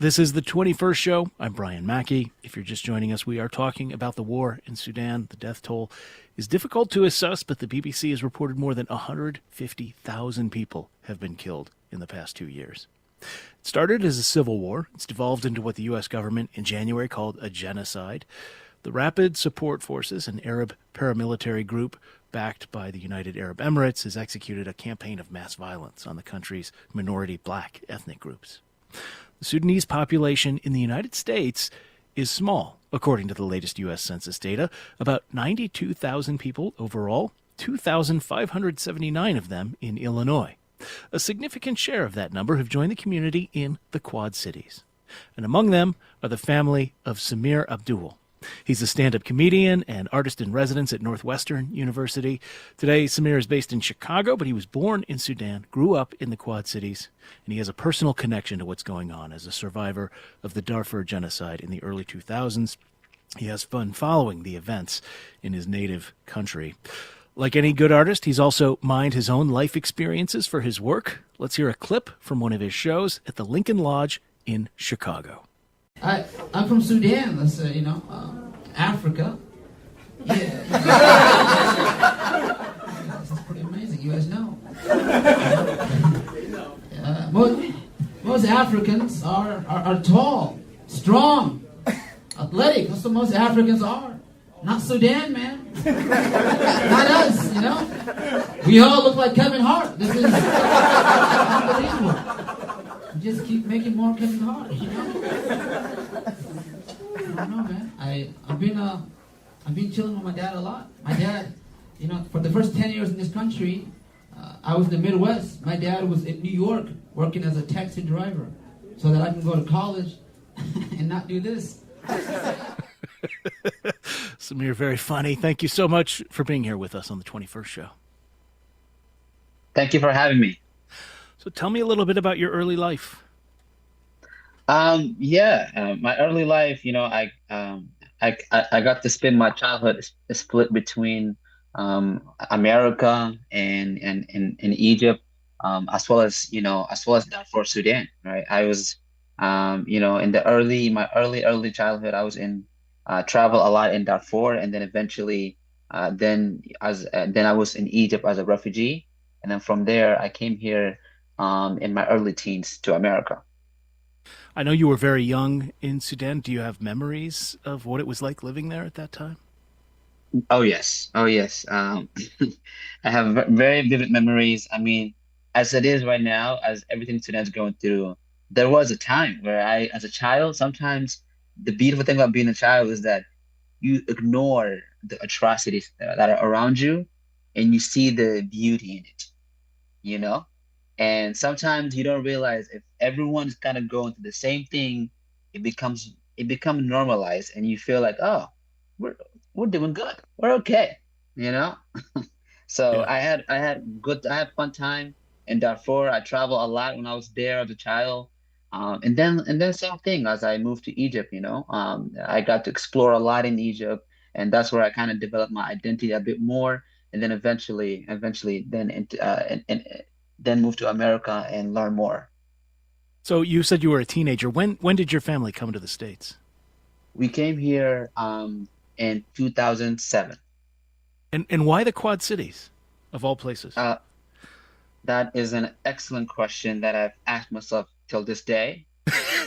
This is the 21st show. I'm Brian Mackey. If you're just joining us, we are talking about the war in Sudan. The death toll is difficult to assess, but the BBC has reported more than 150,000 people have been killed in the past 2 years. It started as a civil war. It's devolved into what the U.S. government in January called a genocide. The Rapid Support Forces, an Arab paramilitary group backed by the United Arab Emirates, has executed a campaign of mass violence on the country's minority black ethnic groups. The Sudanese population in the United States is small, according to the latest U.S. Census data, about 92,000 people overall, 2,579 of them in Illinois. A significant share of that number have joined the community in the Quad Cities. And among them are the family of Samir Abdul. He's a stand-up comedian and artist in residence at Northwestern University. Today, Samir is based in Chicago, but he was born in Sudan, grew up in the Quad Cities, and he has a personal connection to what's going on as a survivor of the Darfur Genocide in the early 2000s. He has fun following the events in his native country. Like any good artist, he's also mined his own life experiences for his work. Let's hear a clip from one of his shows at the Lincoln Lodge in Chicago. I'm from Sudan, let's say, Africa. Yeah. This is pretty amazing, you guys know. Most Africans are tall, strong, athletic. That's what most Africans are. Not Sudan, man. Not us, We all look like Kevin Hart. This is unbelievable. Just keep making more Kevin Hart, I don't know, man. I've been chilling with my dad a lot. My dad, for the first 10 years in this country, I was in the Midwest. My dad was in New York working as a taxi driver so that I can go to college and not do this. Samir, very funny. Thank you so much for being here with us on the 21st show. Thank you for having me. So tell me a little bit about your early life. My early life, I got to spend my childhood split between America and Egypt, as well as Darfur, Sudan, right? I was, in my early childhood, I was in travel a lot in Darfur, and then eventually, then I was in Egypt as a refugee, and then from there I came here in my early teens to America. I know you were very young in Sudan. Do you have memories of what it was like living there at that time? Oh yes, oh yes. I have very vivid memories. I mean, as it is right now, as everything Sudan's going through, there was a time where as a child, sometimes the beautiful thing about being a child is that you ignore the atrocities that are around you, and you see the beauty in it, you know? And sometimes you don't realize if everyone's kind of going through the same thing, it becomes normalized, and you feel like, oh, we're doing good, we're okay, you know. So Yeah. I had fun time in Darfur. I traveled a lot when I was there as a child, and then same thing as I moved to Egypt. I got to explore a lot in Egypt, and that's where I kind of developed my identity a bit more, and then eventually, then then moved to America and learn more. So you said you were a teenager. When did your family come to the States? We came here in 2007. And why the Quad Cities, of all places? That is an excellent question that I've asked myself till this day.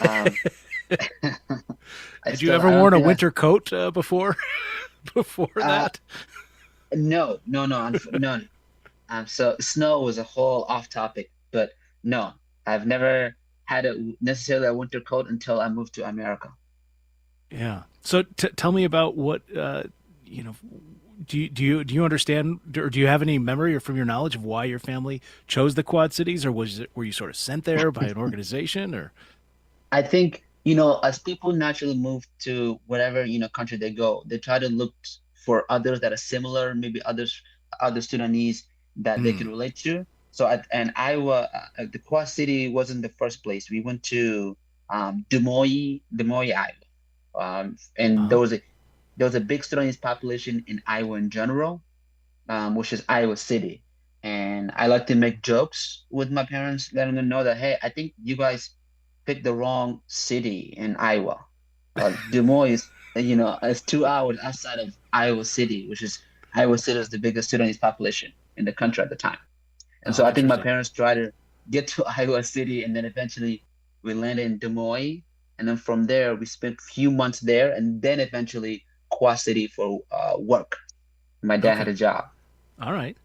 Um, Had you ever worn a winter coat before that? No, no. So snow was a whole off topic, but no, I've never had necessarily a winter coat until I moved to America. Yeah. So tell me about what Do you understand, or do you have any memory or from your knowledge of why your family chose the Quad Cities, or were you sort of sent there by an organization, or? I think, as people naturally move to whatever, country they go, they try to look for others that are similar, maybe other Sudanese that they can relate to. So and Iowa, the Quad City wasn't the first place. We went to Des Moines, Iowa, and there was a big Sudanese population in Iowa in general, which is Iowa City. And I like to make jokes with my parents, letting them know that, hey, I think you guys picked the wrong city in Iowa. Des Moines, is 2 hours outside of Iowa City, which is Iowa City is the biggest Sudanese population in the country at the time. And so Oh, I think my interesting. parents tried to get to Iowa City, and then eventually we landed in Des Moines. And then from there, we spent a few months there, and then eventually Quad City for work. My dad had Okay. a job. All right.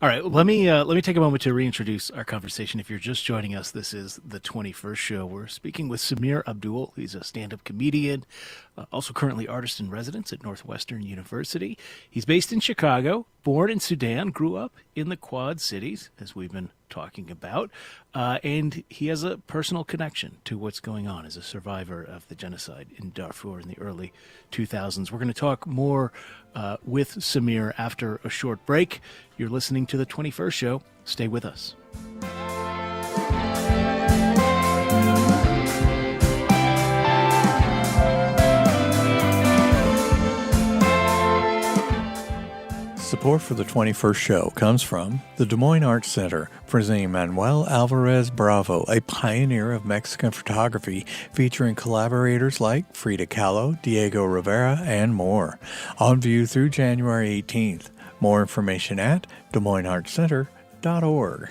All right. Let me take a moment to reintroduce our conversation. If you're just joining us, this is the 21st show. We're speaking with Samir Abdul. He's a stand-up comedian, also currently artist in residence at Northwestern University. He's based in Chicago, born in Sudan, grew up in the Quad Cities, as we've been talking about, and he has a personal connection to what's going on as a survivor of the genocide in Darfur in the early 2000s. We're going to talk more with Samir after a short break. You're listening to the 21st show. Stay with us. Support for the 21st show comes from the Des Moines Arts Center, presenting Manuel Alvarez Bravo, a pioneer of Mexican photography, featuring collaborators like Frida Kahlo, Diego Rivera, and more. On view through January 18th. More information at DesMoinesArtsCenter.org.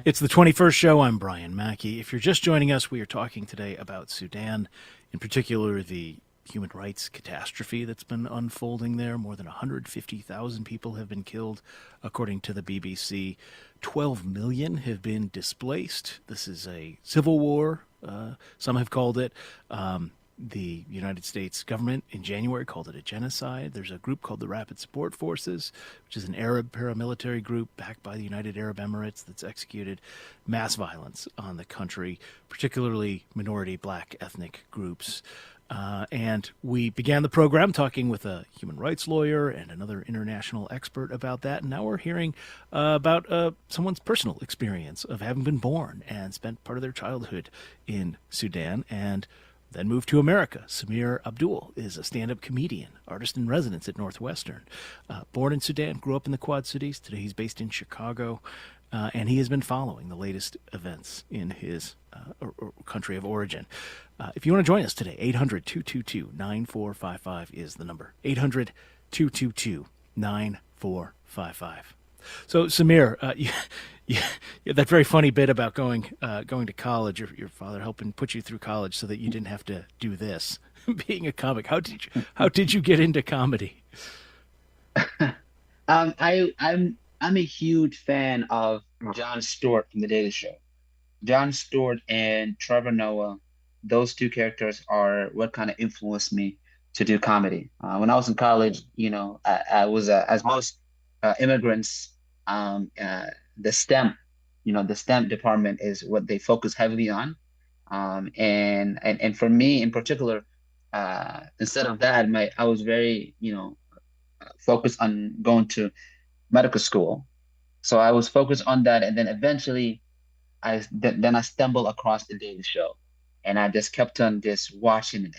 It's the 21st show. I'm Brian Mackey. If you're just joining us, we are talking today about Sudan, in particular the human rights catastrophe that's been unfolding there. More than 150,000 people have been killed, according to the BBC. 12 million have been displaced. This is a civil war, some have called it. The United States government in January called it a genocide. There's a group called the Rapid Support Forces, which is an Arab paramilitary group backed by the United Arab Emirates that's executed mass violence on the country, particularly minority black ethnic groups. And we began the program talking with a human rights lawyer and another international expert about that. And now we're hearing about someone's personal experience of having been born and spent part of their childhood in Sudan and then moved to America. Samir Abdul is a stand-up comedian, artist in residence at Northwestern. Born in Sudan, grew up in the Quad Cities. Today he's based in Chicago, and he has been following the latest events in his country of origin. If you want to join us today, 800-222-9455 is the number. 800-222-9455. So, Samir, that very funny bit about going to college, your father helping put you through college so that you didn't have to do this. Being a comic, how did you get into comedy? I'm a huge fan of Jon Stewart from The Daily Show. Jon Stewart and Trevor Noah, those two characters are what kind of influenced me to do comedy. When I was in college, I was as most immigrants, the STEM, the STEM department is what they focus heavily on. And for me in particular, instead of that, I was very, focused on going to medical school. So I was focused on that, and then eventually then I stumbled across the Daily Show, and I just kept on just watching it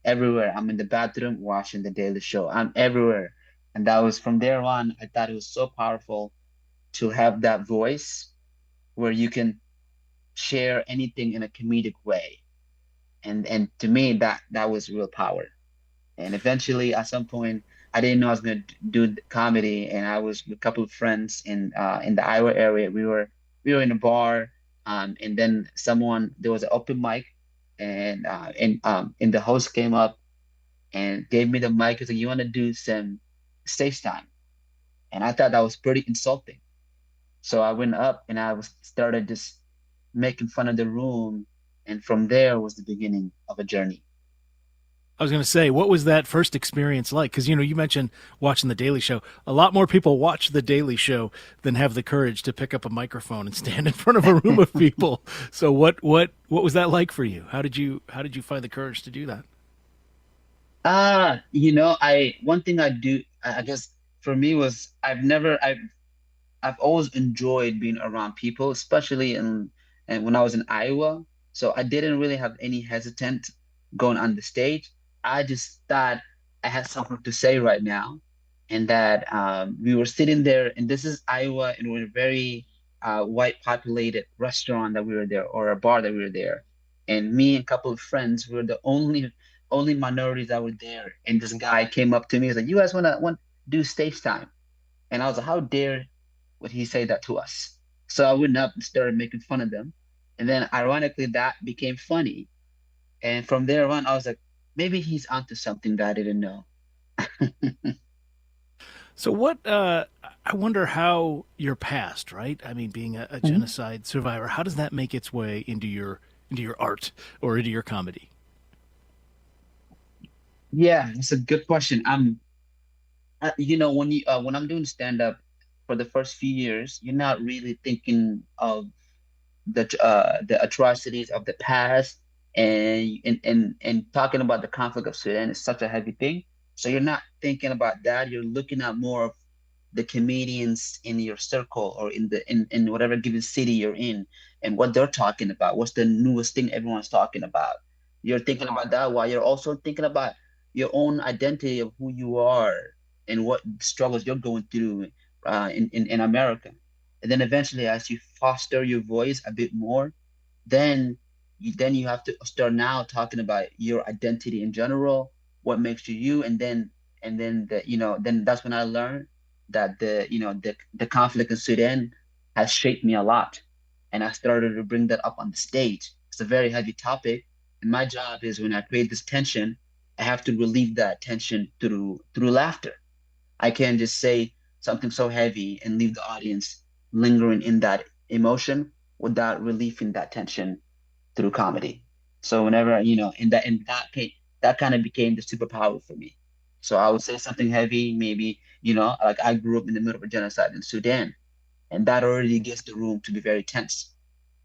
everywhere. I'm in the bathroom watching the Daily Show. I'm everywhere, and that was from there on. I thought it was so powerful to have that voice where you can share anything in a comedic way, and to me that was real power. And eventually, at some point, I didn't know I was going to do comedy, and I was with a couple of friends in the Iowa area. We were in a bar, and then there was an open mic, and the host came up and gave me the mic. He said, "You want to do some stage time?" And I thought that was pretty insulting. So I went up and started just making fun of the room, and from there was the beginning of a journey. I was going to say, what was that first experience like? Because, you mentioned watching The Daily Show. A lot more people watch The Daily Show than have the courage to pick up a microphone and stand in front of a room of people. So what was that like for you? How did you find the courage to do that? One thing I do, I guess for me was I've I've always enjoyed being around people, especially in and when I was in Iowa. So I didn't really have any hesitant going on the stage. I just thought I had something to say right now, and that we were sitting there, and this is Iowa, and we're a very white populated restaurant that we were there, or a bar that we were there, and me and a couple of friends were the only minorities that were there. And this guy came up to me, he's like, "You guys want do stage time?" And I was like, "How dare would he say that to us?" So I went up and started making fun of them. And then ironically, that became funny. And from there on, I was like, maybe he's onto something that I didn't know. So what? I wonder how your past, right? I mean, being a Mhm. genocide survivor, how does that make its way into your art or into your comedy? Yeah, it's a good question. When I'm doing stand up for the first few years, you're not really thinking of the atrocities of the past, and talking about the conflict of Sudan is such a heavy thing. So you're not thinking about that. You're looking at more of the comedians in your circle, or in whatever given city you're in, and what they're talking about. What's the newest thing everyone's talking about? You're thinking about that while you're also thinking about your own identity of who you are and what struggles you're going through in America. And then eventually, as you foster your voice a bit more, then you have to start now talking about your identity in general, what makes you you, and then then that's when I learned that the conflict in Sudan has shaped me a lot, and I started to bring that up on the stage. It's a very heavy topic, and my job is, when I create this tension, I have to relieve that tension through laughter. I can't just say something so heavy and leave the audience lingering in that emotion without relieving that tension through comedy. So whenever, in that case, that kind of became the superpower for me. So I would say something heavy, maybe, like I grew up in the middle of a genocide in Sudan, and that already gets the room to be very tense.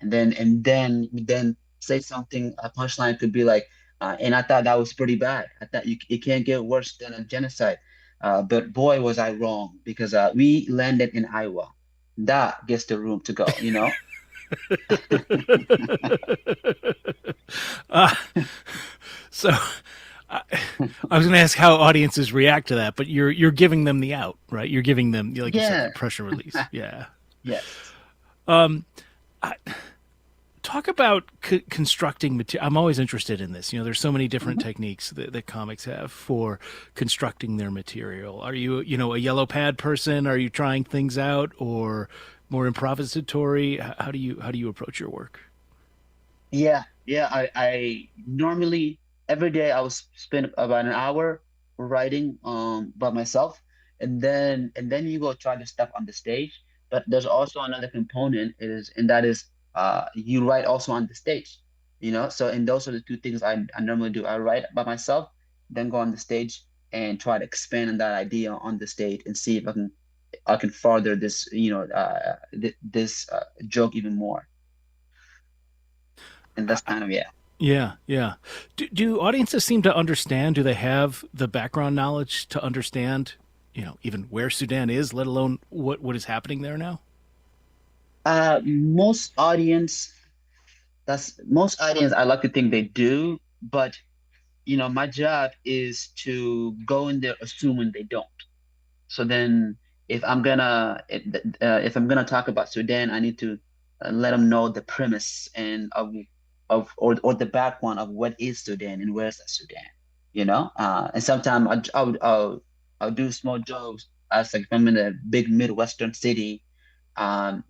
And then say something, a punchline could be like, and I thought that was pretty bad. I thought it can't get worse than a genocide. But boy, was I wrong, because we landed in Iowa. That gets the room to go, you know? uh, so I, I was going to ask how audiences react to that, but you're giving them the out, right? You're giving them, like you said, the Yeah. pressure release. Yeah. Yes. I, talk about constructing material. I'm always interested in this. There's so many different Mhm. techniques that comics have for constructing their material. Are you, a yellow pad person? Are you trying things out, or more improvisatory? How do you approach your work? Yeah, yeah. I normally, every day I was spend about an hour writing by myself, and then you go try to step on the stage. But there's also another component, and that is you write also on the stage. So, and those are the two things I normally do. I write by myself, then go on the stage and try to expand on that idea on the stage, and see if I can further this this joke even more. And that's kind of, yeah. Yeah, yeah. Do audiences seem to understand? Do they have the background knowledge to understand, even where Sudan is, let alone what is happening there now? Most audience, I like to think they do, but my job is to go in there assuming they don't. So then, if I'm gonna talk about Sudan, I need to let them know the premise and or the background of what is Sudan and where's that Sudan. And sometimes I'll do small jokes, as like if I'm in a big Midwestern city,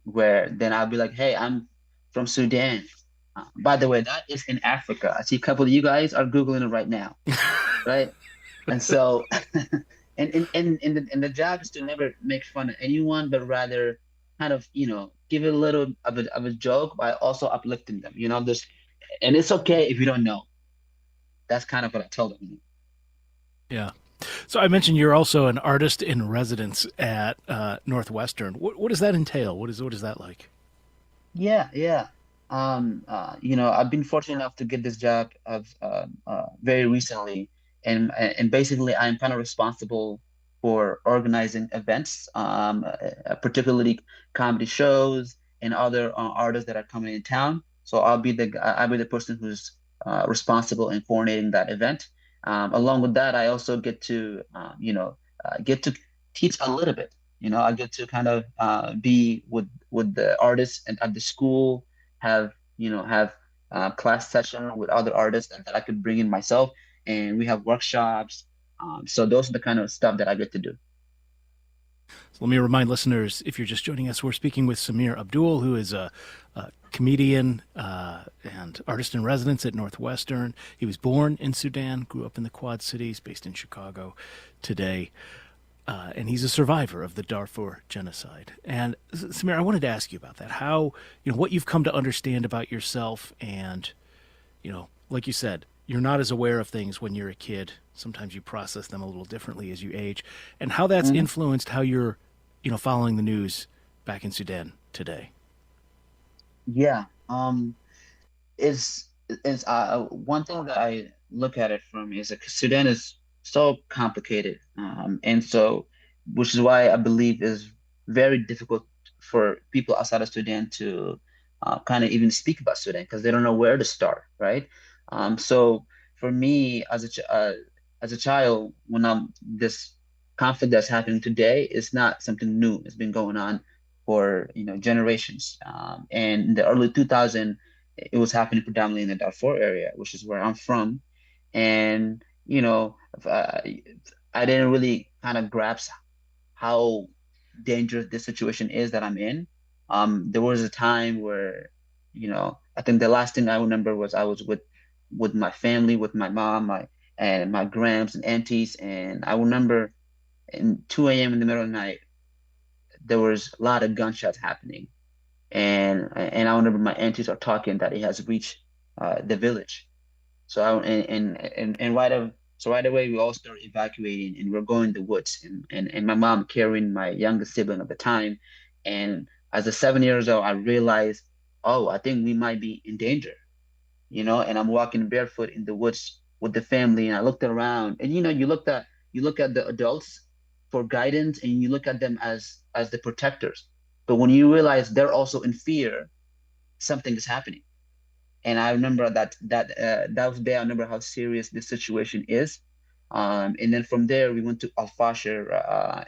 where then I'll be like, "Hey, I'm from Sudan. By the way, that is in Africa. I see a couple of you guys are Googling it right now, right?" And so, and the job is to never make fun of anyone, but rather kind of, give it a little of a joke, by also uplifting them. And it's okay if you don't know. That's kind of what I tell them. Yeah. So I mentioned you're also an artist in residence at Northwestern. What does that entail? What is that like? Yeah, yeah. I've been fortunate enough to get this job of very recently, and basically I'm kind of responsible. for organizing events, particularly comedy shows and other artists that are coming in town. So I'll be the person who's responsible in coordinating that event. Along with that, I also get to teach a little bit. I get to kind of be with the artists and at the school, have class session with other artists that I could bring in myself, and we have workshops. So those are the kind of stuff that I get to do. So let me remind listeners, if you're just joining us, we're speaking with Samir Abdul, who is a comedian and artist in residence at Northwestern. He was born in Sudan, grew up in the Quad Cities, based in Chicago today. And he's a survivor of the Darfur Genocide. And Samir, I wanted to ask you about that. How, what you've come to understand about yourself and, like you said, you're not as aware of things when you're a kid. Sometimes you process them a little differently as you age, and how that's influenced how you're, following the news back in Sudan today. Yeah. Is one thing that I look at it from is that Sudan is so complicated, and so which is why I believe is very difficult for people outside of Sudan to kind of even speak about Sudan because they don't know where to start, right? So for me as a child, when I'm this conflict that's happening today is not something new. It's been going on for generations. And in the early 2000s, it was happening predominantly in the Darfur area, which is where I'm from. And I didn't really kind of grasp how dangerous this situation is that I'm in. There was a time where, I think the last thing I remember was I was with my family, with my mom, my grams and aunties, and I remember in 2 a.m. in the middle of the night, there was a lot of gunshots happening, and I remember my aunties are talking that it has reached the village. So right away we all started evacuating and we're going to the woods and my mom carrying my youngest sibling at the time. And as a 7 years old, I realized, oh, I think we might be in danger, and I'm walking barefoot in the woods with the family. And I looked around and, you look at the adults for guidance and you look at them as the protectors. But when you realize they're also in fear, something is happening. And I remember that was the day I remember how serious this situation is. And then from there we went to Al Fashir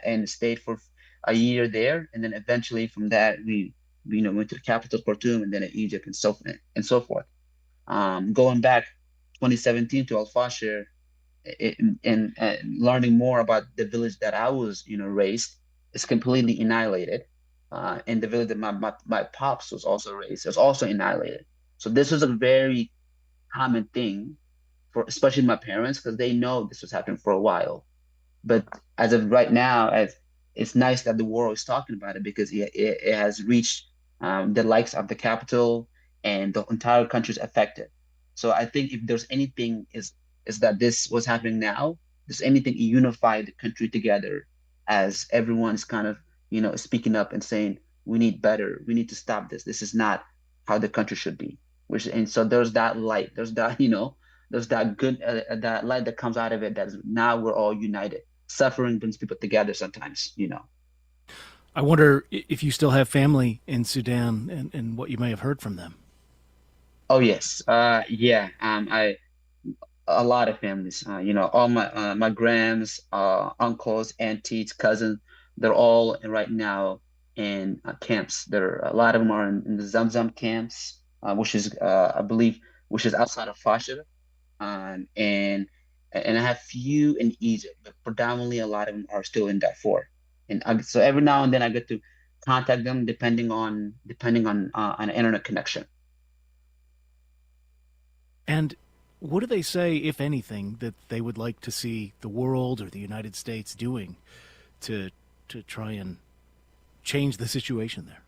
and stayed for a year there. And then eventually from that we went to the capital Khartoum and then in Egypt and so forth. Going back 2017 to Al Fashir and learning more about the village that I was raised is completely annihilated. And the village that my pops was also raised is also annihilated. So this was a very common thing for especially my parents because they know this was happening for a while. But as of right now, it's nice that the world is talking about it because it has reached the likes of the capital and the entire country is affected. So I think if there's anything is that this was happening now, there's anything unify the country together as everyone's kind of speaking up and saying we need better, we need to stop this. This is not how the country should be. And so there's that light, there's that good that light that comes out of it. That is now we're all united. Suffering brings people together sometimes. I wonder if you still have family in Sudan and what you may have heard from them. Oh yes, yeah. I a lot of families. All my grams, uncles, aunties, cousins. They're all right now in camps. There a lot of them are in the Zamzam camps, which is I believe which is outside of Fashir, and I have few in Egypt, but predominantly a lot of them are still in Darfur. And so every now and then I get to contact them depending on an internet connection. And what do they say, if anything, that they would like to see the world or the United States doing to try and change the situation there?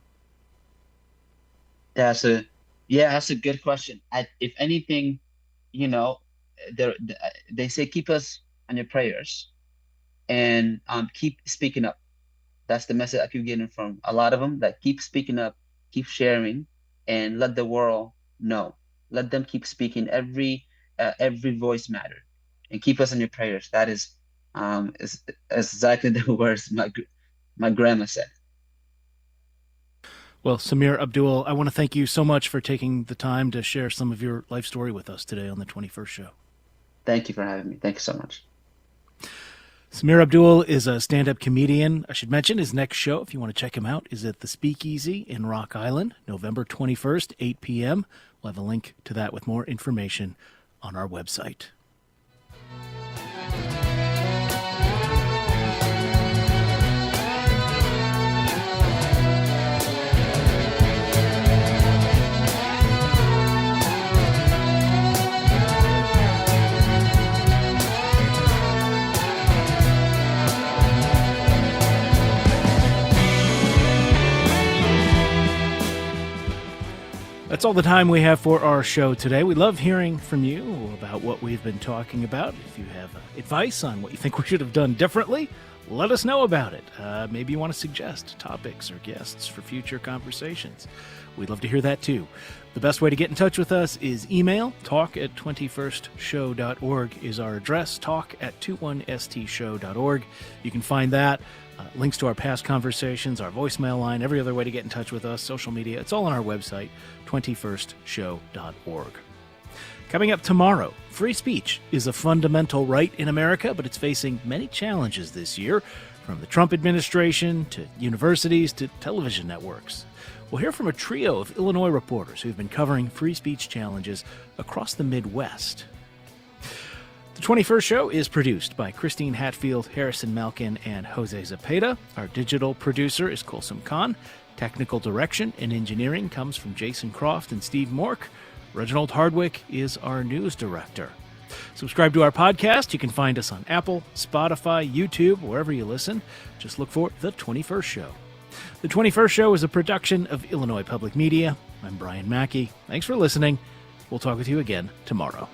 That's a Yeah, that's a good question. If anything, you know, they say keep us on your prayers and keep speaking up. That's the message I keep getting from a lot of them. That keep speaking up, keep sharing, and let the world know. Let them keep speaking. Every voice matter, and keep us in your prayers. That is Is exactly the words my grandma said. Well, Samir Abdul, I want to thank you so much for taking the time to share some of your life story with us today on the 21st show. Thank you for having me. Thank you so much. Samir Abdul is a stand-up comedian. I should mention his next show, if you want to check him out, is at the Speakeasy in Rock Island, November 21st, 8 p.m. We'll have a link to that with more information on our website. That's all the time we have for our show today. We love hearing from you about what we've been talking about. If you have advice on what you think we should have done differently, let us know about it. Maybe you want to suggest topics or guests for future conversations. We'd love to hear that too. The best way to get in touch with us is email. talk@21stshow.org is our address. talk@21stshow.org. You can find that. Links to our past conversations, our voicemail line, every other way to get in touch with us, social media. It's all on our website, 21stshow.org. Coming up tomorrow, free speech is a fundamental right in America, but it's facing many challenges this year, from the Trump administration to universities to television networks. We'll hear from a trio of Illinois reporters who've been covering free speech challenges across the Midwest. The 21st Show is produced by Christine Hatfield, Harrison Malkin, and Jose Zepeda. Our digital producer is Kulsum Khan. Technical direction and engineering comes from Jason Croft and Steve Mork. Reginald Hardwick is our news director. Subscribe to our podcast. You can find us on Apple, Spotify, YouTube, wherever you listen. Just look for The 21st Show. The 21st Show is a production of Illinois Public Media. I'm Brian Mackey. Thanks for listening. We'll talk with you again tomorrow.